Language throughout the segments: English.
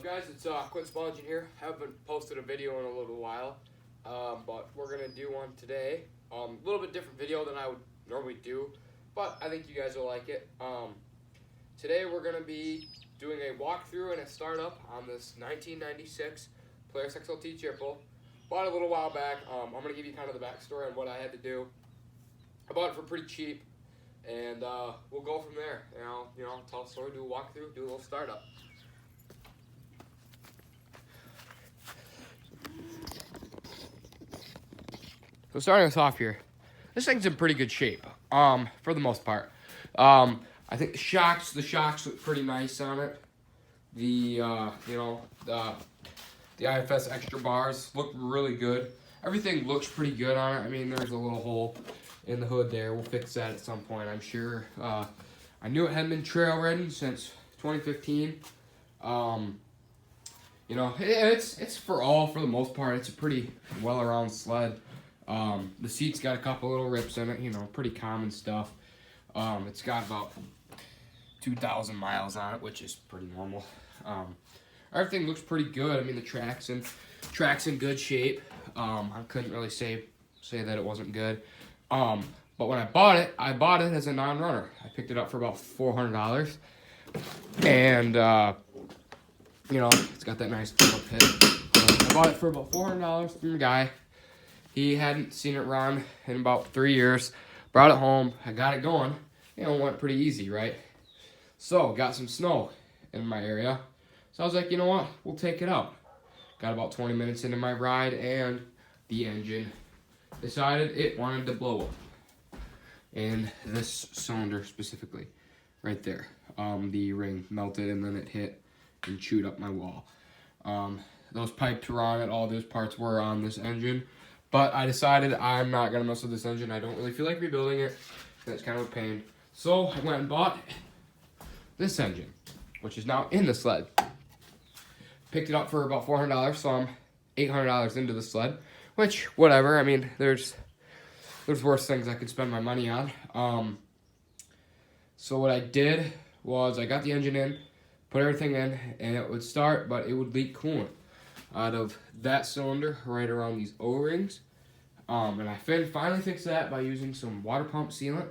up, guys? It's Quentin Spallingen here. Haven't posted a video in a little while, but we're gonna do one today. A little bit different video than I would normally do, but I think you guys will like it. Today we're gonna be doing a walkthrough and a startup on this 1996 Polaris XLT Chippewa. Bought it a little while back. I'm gonna give you kind of the backstory on what I had to do. I bought it for pretty cheap, and we'll go from there. You know, tell a story, do a walkthrough, do a little startup. So starting us off here, this thing's in pretty good shape, for the most part. I think the shocks look pretty nice on it. The IFS extra bars look really good. Everything looks pretty good on it. I mean, there's a little hole in the hood there. We'll fix that at some point, I'm sure. I knew it hadn't been trail ready since 2015. You know, it's for the most part, it's a pretty well-around sled. The seat's got a couple little rips in it, you know, pretty common stuff. It's got about 2,000 miles on it, which is pretty normal. Everything looks pretty good. I mean, the track's in good shape. I couldn't really say that it wasn't good. But when I bought it as a non-runner. I picked it up for about $400, and you know, it's got that nice little pit. I bought it for about $400 from a guy. He hadn't seen it run in about 3 years. Brought it home. I got it going. You know, it went pretty easy, right? So, got some snow in my area. So I was like, you know what? We'll take it out. Got about 20 minutes into my ride, and the engine decided it wanted to blow up. And this cylinder specifically, right there. The ring melted, and then it hit and chewed up my wall. Those pipes were on it. All those parts were on this engine. But I decided I'm not going to mess with this engine. I don't really feel like rebuilding it. That's kind of a pain. So I went and bought this engine, which is now in the sled. Picked it up for about $400, so I'm $800 into the sled. Which, whatever. I mean, there's worse things I could spend my money on. So what I did was I got the engine in, put everything in, and it would start, but it would leak coolant out of that cylinder right around these O-rings. And I finally fixed that by using some water pump sealant,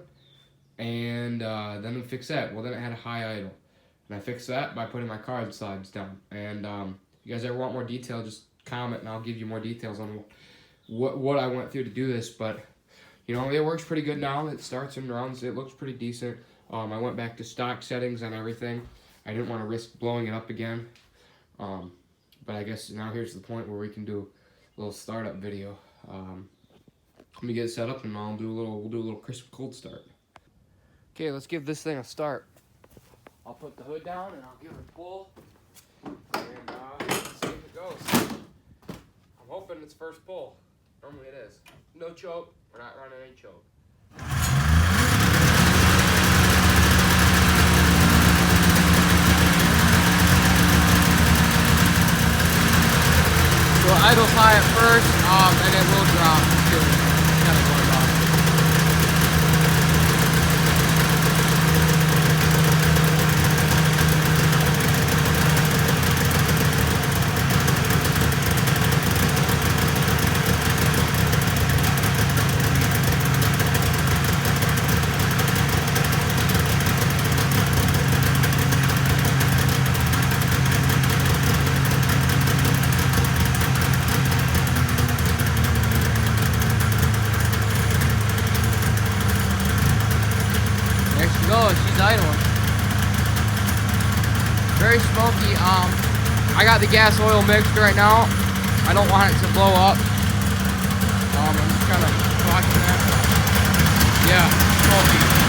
and then we fixed that. Well, then it had a high idle, and I fixed that by putting my carbon slides down. And if you guys ever want more detail, just comment and I'll give you more details on what I went through to do this. But you know, it works pretty good now. It starts and runs. It looks pretty decent. I went back to stock settings and everything. I didn't want to risk blowing it up again. But I guess now here's the point where we can do a little startup video. Let me get it set up, and we'll do a little crisp cold start. Okay, let's give this thing a start. I'll put the hood down and I'll give it a pull, and see if it goes. I'm hoping it's first pull. Normally it is. No choke. We're not running any choke. So idle's high at first, and it will drop too. Kind of going off. She's idling. Very smoky. I got the gas oil mixed right now. I don't want it to blow up. I'm just kind of watching that. Yeah, smoky.